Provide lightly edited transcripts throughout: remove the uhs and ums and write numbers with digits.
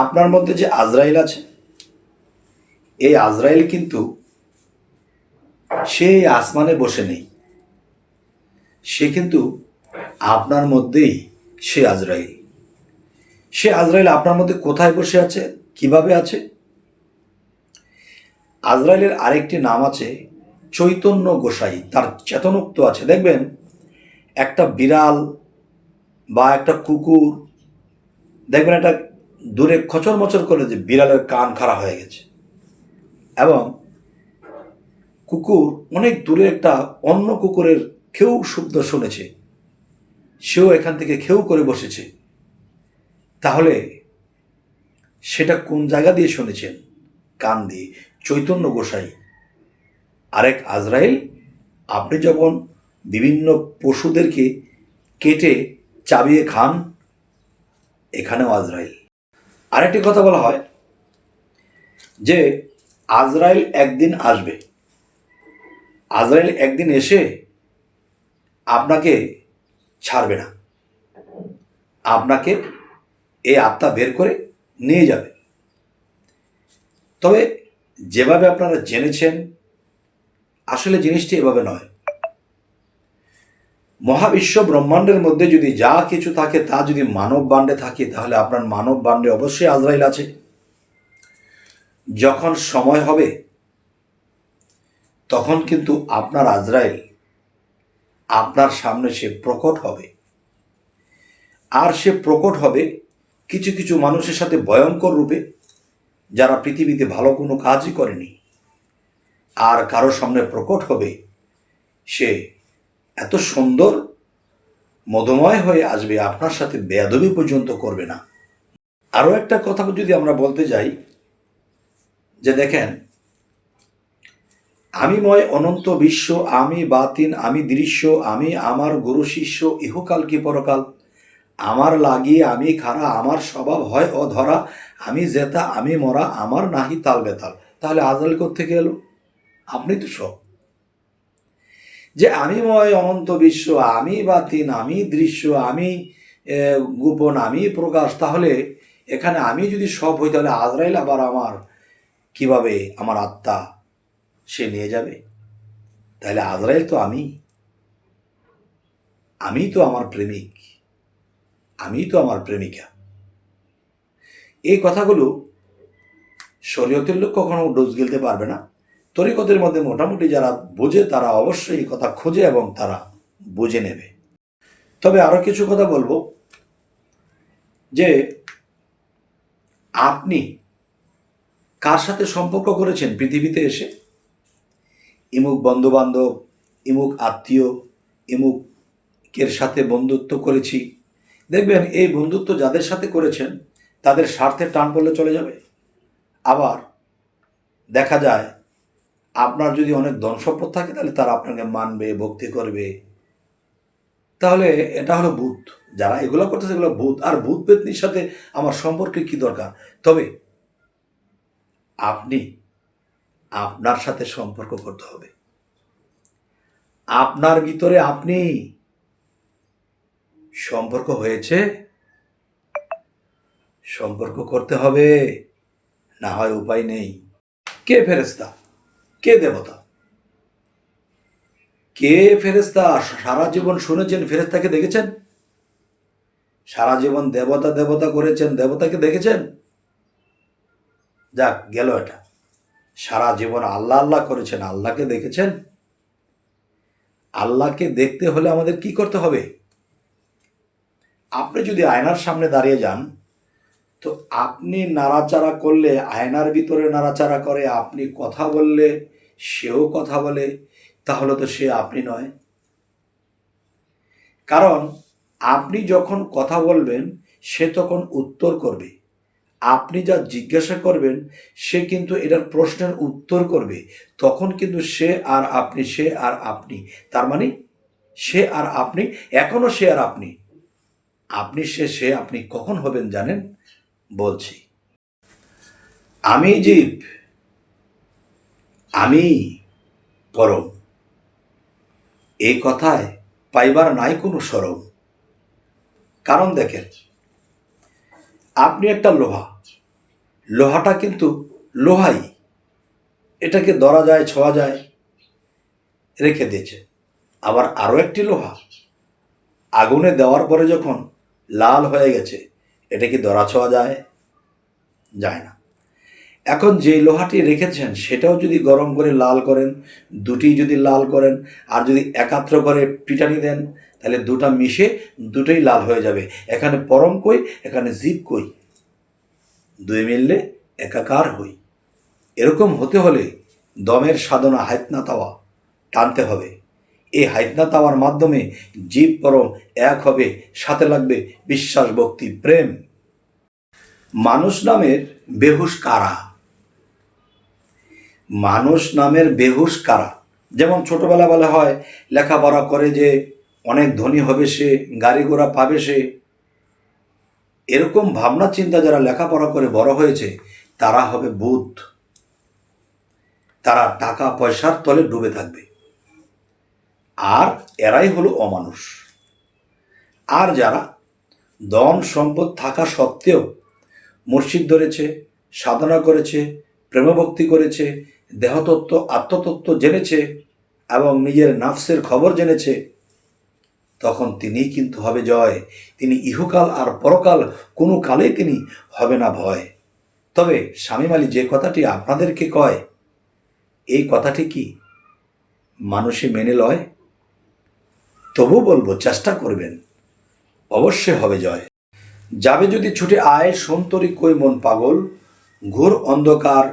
আপনার মধ্যে যে আজরাইল আছে, এই আজরাইল কিন্তু সে আসমানে বসে নেই, সে কিন্তু আপনার মধ্যেই সে আজরাইল। সে আজরাইল আপনার মধ্যে কোথায় বসে আছে, কিভাবে আছে? আজরাইলের আরেকটি নাম আছে চৈতন্য গোসাই, তার চেতনোক্ত আছে। দেখবেন একটা বিড়াল বা একটা কুকুর, দেখবেন একটা দূরে খচর মচর করে যে বিড়ালের কান খারাপ হয়ে গেছে, এবং কুকুর অনেক দূরে একটা অন্য কুকুরের খেউ শব্দ শুনেছে, সেও এখান থেকে খেউ করে বসেছে। তাহলে সেটা কোন জায়গা দিয়ে শুনেছেন? কান দিয়ে। চৈতন্য গোসাই আরেক আজরাইল। আপনি যখন বিভিন্ন পশুদেরকে কেটে চাবিয়ে খান, এখানেও আজরাইল। আরেকটি কথা বলা হয় যে আজরাইল একদিন আসবে, আজরাইল একদিন এসে আপনাকে ছাড়বে না, আপনাকে এই আত্মা বের করে নিয়ে যাবে। তবে যেভাবে আপনারা জেনেছেন, আসলে জিনিসটি এভাবে নয়। মহাবিশ্ব ব্রহ্মাণ্ডের মধ্যে যদি যা কিছু থাকে তা যদি মানব বাণ্ডে থাকে, তাহলে আপনার মানব বাণ্ডে অবশ্যই আজরাইল আছে। যখন সময় হবে তখন কিন্তু আপনার আজরাইল আপনার সামনে সে প্রকট হবে। আর সে প্রকট হবে কিছু কিছু মানুষের সাথে ভয়ঙ্কর রূপে, যারা পৃথিবীতে ভালো কোনো কাজই করেনি। আর কারো সামনে প্রকট হবে সে এত সুন্দর মধুময় হয়ে আসবে, আপনার সাথে বেয়াদবি পর্যন্ত করবে না। আরও একটা কথা যদি আমরা বলতে যাই, যে দেখেন, আমিময় অনন্ত বিশ্ব, আমি বাতিন, আমি দৃশ্য, আমি আমার গুরু শিষ্য, ইহকাল কি পরকাল, আমার লাগিয়ে আমি খারা, আমার স্বভাব হয় অধরা, আমি জেতা আমি মরা, আমার নাহি তাল বেতাল। তাহলে আজরাইল কোত্থেকে এলো? আপনি তো সব। যে আমিময় অনন্ত বিশ্ব, আমি বাতিন, আমি দৃশ্য, আমি গোপন, আমি প্রকাশ, তাহলে এখানে আমি যদি সব হই, তাহলে আজরাইল আবার আমার কিভাবে আমার আত্মা সে নিয়ে যাবে? তাহলে আজরাইল তো আমি তো আমার প্রেমিক, আমি তো আমার প্রেমিকা। এই কথাগুলো শরীয়তের লোক কখনো ডোজ গিলতে পারবে না। তরিকতের মধ্যে মোটামুটি যারা বোঝে তারা অবশ্যই এই কথা খোঁজে এবং তারা বুঝে নেবে। তবে আরো কিছু কথা বলবো, যে আপনি কার সাথে সম্পর্ক করেছেন পৃথিবীতে এসে? ইমুক বন্ধু বান্ধব, ইমুক আত্মীয়, ইমুকের সাথে বন্ধুত্ব করেছি। দেখবেন এই বন্ধুত্ব যাদের সাথে করেছেন তাদের স্বার্থের টান পড়লে চলে যাবে। আবার দেখা যায় আপনার যদি অনেক ধন সম্পদ থাকে, তাহলে তারা আপনাকে মানবে, ভক্তি করবে। তাহলে এটা হলো ভূত। যারা এগুলো করতেছে এগুলো ভূত। আর ভূত পেতনির সাথে আমার সম্পর্কে কি দরকার? তবে আপনি আপনার সাথে সম্পর্ক করতে হবে। আপনার ভিতরে আপনি সম্পর্ক হয়েছে, সম্পর্ক করতে হবে, না হয় উপায় নেই। কে ফেরেশতা, কে দেবতা? কে ফেরেশতা? সারা জীবন শুনেছেন, ফেরেশতাকে দেখেছেন? সারা জীবন দেবতা দেবতা করেছেন, দেবতাকে দেখেছেন? যাক গেল এটা। সারা জীবন আল্লাহ আল্লাহ করেছেন, আল্লাহকে দেখেছেন? আল্লাহকে দেখতে হলে আমাদের কি করতে হবে? আপনি যদি আয়নার সামনে দাঁড়িয়ে যান, তো আপনি নাড়াচাড়া করলে আয়নার ভিতরে নাড়াচাড়া করে, আপনি কথা বললে সেও কথা বলে, তাহলে তো সে আপনি নয়। কারণ আপনি যখন কথা বলবেন সে তখন উত্তর করবে, আপনি যা জিজ্ঞাসা করবেন সে কিন্তু এটার প্রশ্নের উত্তর করবে। তখন কিন্তু সে আর আপনি, সে আর আপনি, তার মানে সে আর আপনি, এখনো সে আর আপনি। আপনি সে, সে আপনি কখন হবেন জানেন? বলছি, আমি জীব, আমি পরম, এই কথায় পাইবার নাই কোনো শরম। কারণ দেখেন, আপনি একটা লোহা, লোহাটা কিন্তু লোহাই, এটাকে ধরা যায়, ছোঁয়া যায়, রেখে দিয়েছে। আবার আরও একটি লোহা আগুনে দেওয়ার পরে যখন লাল হয়ে গেছে, এটা কি ধরা ছোঁয়া যায়? যায় না। এখন যে লোহাটি রেখেছেন সেটাও যদি গরম করে লাল করেন, দুটি যদি লাল করেন, আর যদি একাত্র করে পিটানি দেন, তাহলে দুটা মিশে দুটোই লাল হয়ে যাবে। এখানে পরম কই, এখানে জীব কই, দুই মিললে একাকার হই। এরকম হতে হলে দমের সাধনা হাইতনা তাওয়া টানতে হবে। এই হাইতনা তাওয়ার মাধ্যমে জীব পরম এক হবে, সাথে লাগবে বিশ্বাস, ভক্তি, প্রেম। মানুষ নামের বেহুশ কারা? মানুষ নামের বেহুশ কারা? যেমন ছোটবেলা বলা হয় লেখাপড়া করে যে অনেক ধনী হবে সে, গাড়ি ঘোড়া পাবে সে। এরকম ভাবনা চিন্তা যারা লেখাপড়া করে বড় হয়েছে তারা হবে ভূত। তারা টাকা পয়সার তলে ডুবে থাকবে, আর এরাই হলো অমানুষ। আর যারা ধন সম্পদ থাকা সত্ত্বেও মুর্শিদ ধরেছে, সাধনা করেছে, প্রেমভক্তি করেছে, দেহতত্ত্ব আত্মতত্ত্ব জেনেছে এবং নিজের নাফসের খবর জেনেছে, তখন তিনিই কিন্তু হবে জয়। তিনি ইহকাল আর পরকাল কোনো কালেই তিনি হবে না ভয়। তবে শামীম আলী যে কথাটি আপনাদেরকে কয়, এই কথাটি কি মানুষই মেনে লয়? তবু বলবো, চেষ্টা করবেন, অবশ্যই হবে জয়। যাবে যদি ছুটে আয় সন্তরি কই মন পাগল, ঘোর অন্ধকার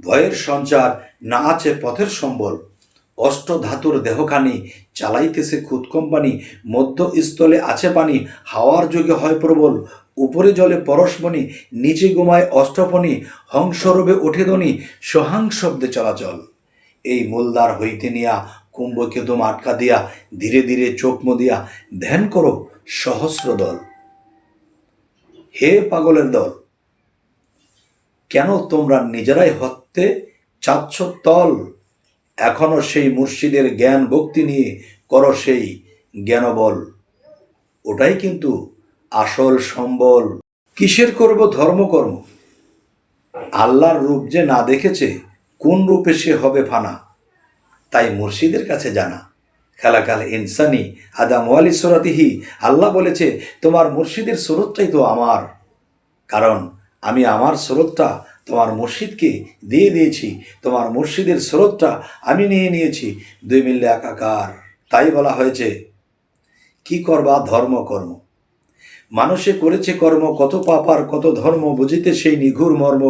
ভয়ের সঞ্চার, না আছে পথের সম্বল। অষ্ট ধাতুর দেহখানি চালাইতেছে খুদ কোম্পানি, মধ্য স্থলে আছে পানি, হাওয়ার যোগে হয় প্রবল। উপরে জলে পরশমণি, নিচে ঘুমায় অষ্টফণি, হংসরবে ওঠে ধ্বনি, সোহাং শব্দে চলাচল। এই মূলদ্বার হইতে নিয়া কুম্ভকেতুম আটকা দিয়া, ধীরে ধীরে চোখ মদিয়া ধ্যান করো সহস্র দল। হে পাগলের দল, কেন তোমরা নিজেরাই হতে চাচ্ছ তল? এখনো সেই মুর্শিদের জ্ঞান ভক্তি নিয়ে করো সেই জ্ঞানবল, ওটাই কিন্তু আসল সম্বল। কিসের করব ধর্মকর্ম? আল্লাহর রূপ যে না দেখেছে, কোন রূপে সে হবে ফানা? তাই মুর্শিদের কাছে জানা। খালাকাল ইনসানি আদাম ওয়ালি সুরাতিহি, আল্লাহ বলেছে তোমার মুর্শিদের সুরতটাই তো আমার, কারণ আমি আমার স্রোতটা তোমার মুর্শিদকে দিয়ে দিয়েছি, তোমার মুর্শিদের স্রোতটা আমি নিয়ে নিয়েছি, দুই মিললে একাকার। তাই বলা হয়েছে কি করবা ধর্মকর্ম। মানুষে করেছে কর্ম, কত পাপ আর কত ধর্ম, বুঝিতে সেই নিঘুর মর্ম।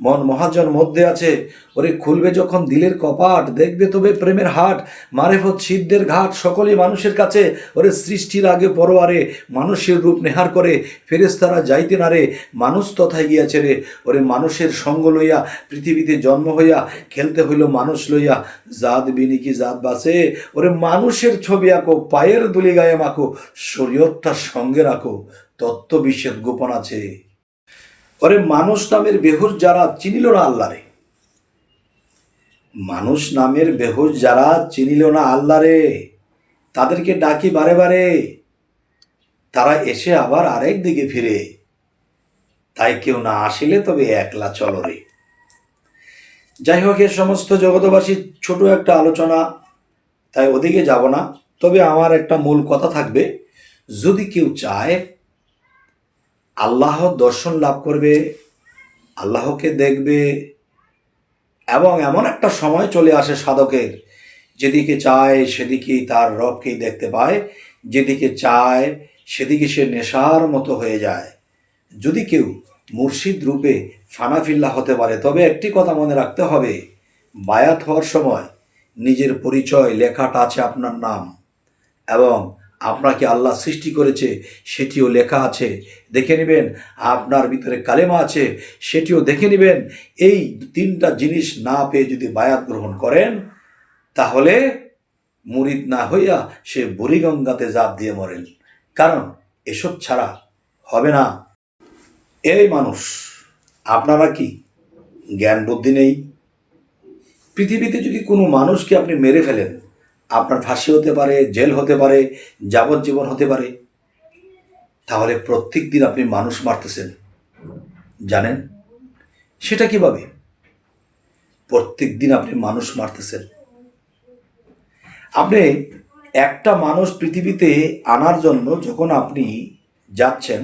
মন মহাজন মধ্যে আছে, ওরে খুলবে যখন দিলের কপাট, দেখবে তবে প্রেমের হাট, মারেফত সিদ্ধের ঘাট, সকলেই মানুষের কাছে। ওরে সৃষ্টির আগে পরোয়ারে মানুষের রূপ নেহার করে, ফেরেশতারা যাইতে না রে, মানুষ তথায় গিয়াছে রে। ওরে মানুষের সঙ্গ লইয়া পৃথিবীতে জন্ম হইয়া, খেলতে হইল মানুষ লইয়া, জাত বিনি কি জাত বাসে। ওরে মানুষের ছবি আঁকো, পায়ের দুলি গায়ে মাখো, শরীয়তটা সঙ্গে রাখো, তত্ত্ব বিশেদ গোপন আছে। ওরে মানুষ নামের বেহুশ যারা চিনিল না আল্লাহরে, মানুষ নামের বেহুশ যারা চিনিল না আল্লাহরে, তাদেরকে ডাকি বারে বারে, তারা এসে আবার আরেক দিকে ফিরে। তাই কেউ না আসিলে তবে একলা চলো রে। যাই হোক, এ সমস্ত জগতবাসী ছোট একটা আলোচনা, তাই ওদিকে যাব না। তবে আমার একটা মূল কথা থাকবে, যদি কেউ চায় আল্লাহ দর্শন লাভ করবে, আল্লাহকে দেখবে, এবং এমন একটা সময় চলে আসে সাধকের, যেদিকে চায় সেদিকেই তার রবকেই দেখতে পায়, যেদিকে চায় সেদিকে সে নেশার মতো হয়ে যায়। যদি কেউ মুর্শিদ রূপে ফানাফিল্লা হতে পারে, তবে একটি কথা মনে রাখতে হবে, বায়াত হওয়ার সময় নিজের পরিচয় লেখাটা আছে আপনার নাম, এবং আপনাকে আল্লাহ সৃষ্টি করেছে সেটিও লেখা আছে, দেখে নেবেন। আপনার ভিতরে কালেমা আছে, সেটিও দেখে নেবেন। এই তিনটা জিনিস না পেয়ে যদি বায়াত গ্রহণ করেন, তাহলে মুরিদ না হইয়া সে বুড়িগঙ্গাতে জাপ দিয়ে মরেন, কারণ এসব ছাড়া হবে না। এই মানুষ, আপনারা কি জ্ঞান বুদ্ধি নেই? পৃথিবীতে যদি কোনো মানুষকে আপনি মেরে ফেলেন, আপনার ফাঁসি হতে পারে, জেল হতে পারে, যাবজ্জীবন হতে পারে। তাহলে প্রত্যেক দিন আপনি মানুষ মারতেছেন, জানেন? সেটা কিভাবে? প্রত্যেক দিন আপনি মানুষ মারতেছেন। আপনি একটা মানুষ পৃথিবীতে আনার জন্য যখন আপনি যাচ্ছেন,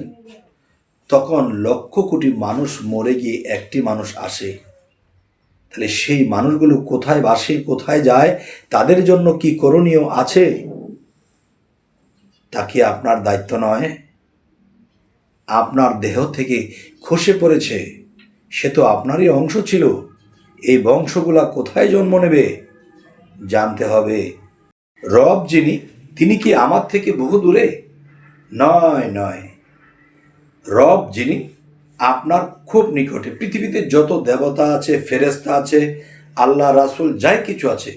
তখন লক্ষ কোটি মানুষ মরে গিয়ে একটি মানুষ আসে। তাহলে সেই মানুষগুলো কোথায় বাসে, কোথায় যায়, তাদের জন্য কি করণীয় আছে, তা কি আপনার দায়িত্ব নয়? আপনার দেহ থেকে খসে পড়েছে, সে তো আপনারই অংশ ছিল। এই বংশগুলা কোথায় জন্ম নেবে জানতে হবে। রব যিনি, তিনি কি আমার থেকে বহু দূরে? নয়, নয়। রব যিনি আপনার খুব নিকটে। পৃথিবীতে যত দেবতা আছে, ফেরেশতা আছে, আল্লাহ রাসূল যাই কিছু আছে,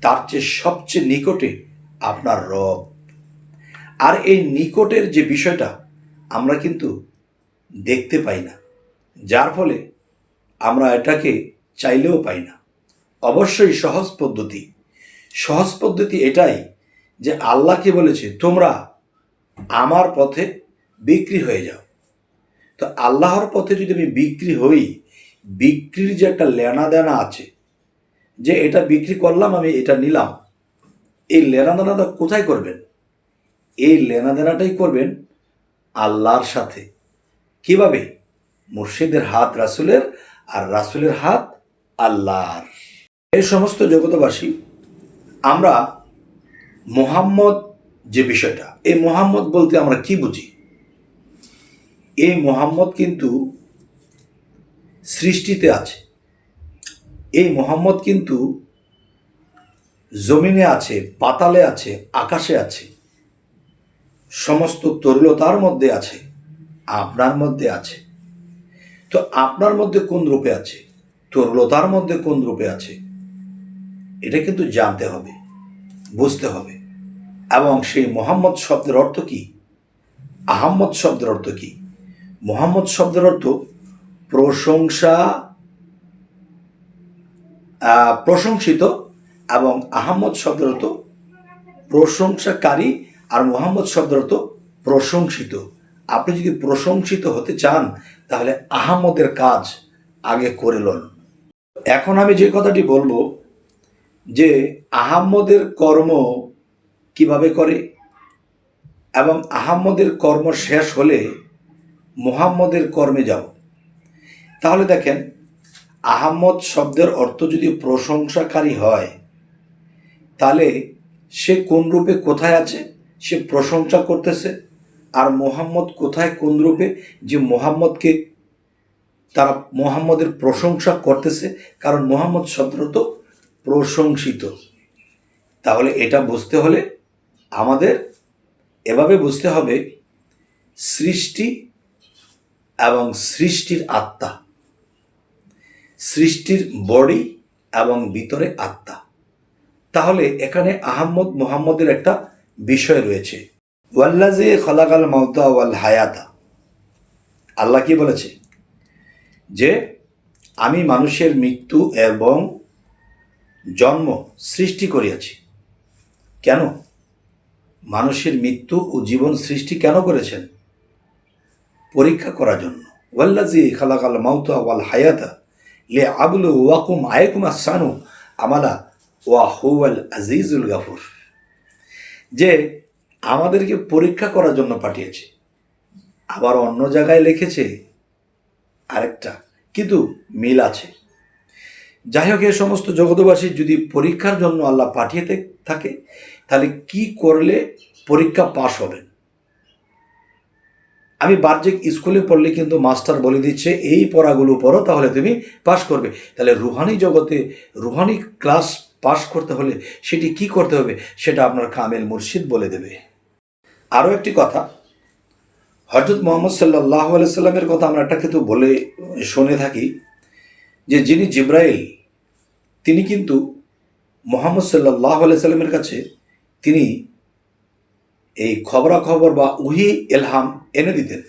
তার চেয়ে সবচেয়ে নিকটে আপনার রব। আর এই নিকটের যে বিষয়টা আমরা কিন্তু দেখতে পাই না, যার ফলে আমরা এটাকে চাইলেও পাই না। অবশ্যই সহজ পদ্ধতি এটাই যে আল্লাহকে বলেছে তোমরা আমার পথে বিক্রি হয়ে যাও। তো আল্লাহর পথে যদি আমি বিক্রি হই, বিক্রির যে একটা লেনা দেনা আছে, যে এটা বিক্রি করলাম, আমি এটা নিলাম, এই লেনা দেনাটা কোথায় করবেন? এই লেনা দেনাটাই করবেন আল্লাহর সাথে। কিভাবে? মুর্শিদের হাত রাসূলের, আর রাসূলের হাত আল্লাহর। এই সমস্ত জগতবাসী, আমরা মোহাম্মদ যে বিষয়টা, এই মোহাম্মদ বলতে আমরা কি বুঝি? এই মোহাম্মদ কিন্তু সৃষ্টিতে আছে। এই মোহাম্মদ কিন্তু জমিনে আছে, পাতালে আছে, আকাশে আছে, সমস্ত তরুলতার মধ্যে আছে, আপনার মধ্যে আছে। তো আপনার মধ্যে কোন রূপে আছে, তরুলতার মধ্যে কোন রূপে আছে, এটা কিন্তু জানতে হবে, বুঝতে হবে। এবং সেই মোহাম্মদ শব্দের অর্থ কি, আহম্মদ শব্দের অর্থ কি? মোহাম্মদ শব্দের অর্থ প্রশংসা, প্রশংসিত, এবং আহম্মদ শব্দের অর্থ প্রশংসাকারী, আর মোহাম্মদ শব্দের অর্থ প্রশংসিত। আপনি যদি প্রশংসিত হতে চান, তাহলে আহম্মদের কাজ আগে করে লন। এখন আমি যে কথাটি বলবো, যে আহম্মদের কর্ম কিভাবে করে, এবং আহম্মদের কর্ম শেষ হলে মুহাম্মদের কর্মে যাব। তাহলে দেখেন, আহম্মদ শব্দের অর্থ যদি প্রশংসাকারী হয়, তাহলে সে কোন রূপে কোথায় আছে, সে প্রশংসা করতেছে। আর মোহাম্মদ কোথায়, কোন রূপে, যে মোহাম্মদকে তারা মোহাম্মদের প্রশংসা করতেছে, কারণ মোহাম্মদ শব্দের অর্থ প্রশংসিত। তাহলে এটা বুঝতে হলে আমাদের এভাবে বুঝতে হবে, সৃষ্টি এবং সৃষ্টির আত্মা, সৃষ্টির বডি এবং ভিতরে আত্মা। তাহলে এখানে আহম্মদ মুহাম্মদের একটা বিষয় রয়েছে। ওয়াল্লাযী খালাকাল মাউতা ওয়াল হায়াতা। আল্লাহ কি বলেছে? যে আমি মানুষের মৃত্যু এবং জন্ম সৃষ্টি করিয়াছি। কেন মানুষের মৃত্যু ও জীবন সৃষ্টি কেন করেছেন? পরীক্ষা করার জন্য। ওয়াল্লাযী খালাকাল মাউতা ওয়াল হায়াতা লিয়াবলুওয়াকুম আইয়াকুম আহসানু আমালা ওয়া হুয়াল আজিজুল গাফুর। যে আমাদেরকে পরীক্ষা করার জন্য পাঠিয়েছে। আবার অন্য জায়গায় লিখেছে আরেকটা, কিন্তু মিল আছে। যাই হোক, এ সমস্ত জগতবাসী যদি পরীক্ষার জন্য আল্লাহ পাঠিয়ে থাকে, তাহলে কি করলে পরীক্ষা পাশ হবেন? আমি বাহ্যিক স্কুলে পড়লে কিন্তু মাস্টার বলে দিচ্ছে এই পড়াগুলো পড়ো, তাহলে তুমি পাশ করবে। তাহলে রুহানি জগতে রুহানি ক্লাস পাশ করতে হলে সেটি কি করতে হবে, সেটা আপনার কামেল মুর্শিদ বলে দেবে। আরও একটি কথা, হযরত মুহাম্মদ সাল্লাল্লাহু আলাইহি সাল্লামের কথা আমরা একটা কিন্তু বলে শুনে থাকি, যে যিনি জিব্রাইল, তিনি কিন্তু মুহাম্মদ সাল্লাল্লাহু আলাইহি সাল্লামের কাছে তিনি এই খবরাখবর বা ওহী ইলহাম এনে দিতেন।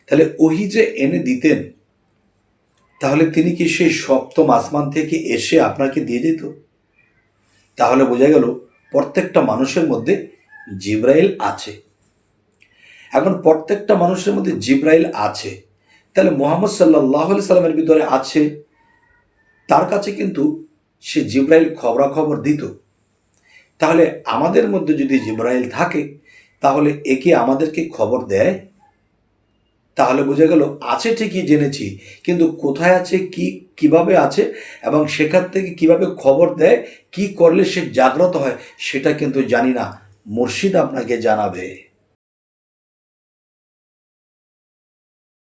তাহলে ওহী যে এনে দিতেন, তাহলে তিনি কি সেই সপ্তম আসমান থেকে এসে আপনাকে দিয়ে যেত? তাহলে বোঝা গেল প্রত্যেকটা মানুষের মধ্যে জিব্রাইল আছে। এখন প্রত্যেকটা মানুষের মধ্যে জিব্রাইল আছে, তাহলে মুহাম্মদ সাল্লাল্লাহু আলাইহি সাল্লামের ভিতরে আছে, তার কাছে কিন্তু সে জিব্রাইল খবরাখবর দিত। তাহলে আমাদের মধ্যে যদি জিব্রাইল থাকে, তাহলে একে আমাদেরকে খবর দেয়? তাহলে বোঝা গেল আছে ঠিকই জেনেছি, কিন্তু কোথায় আছে, কিভাবে আছে এবং সেখান থেকে কিভাবে খবর দেয়, কি করলে সে জাগ্রত হয়, সেটা কিন্তু জানি না। মুর্শিদ আপনাকে জানাবে।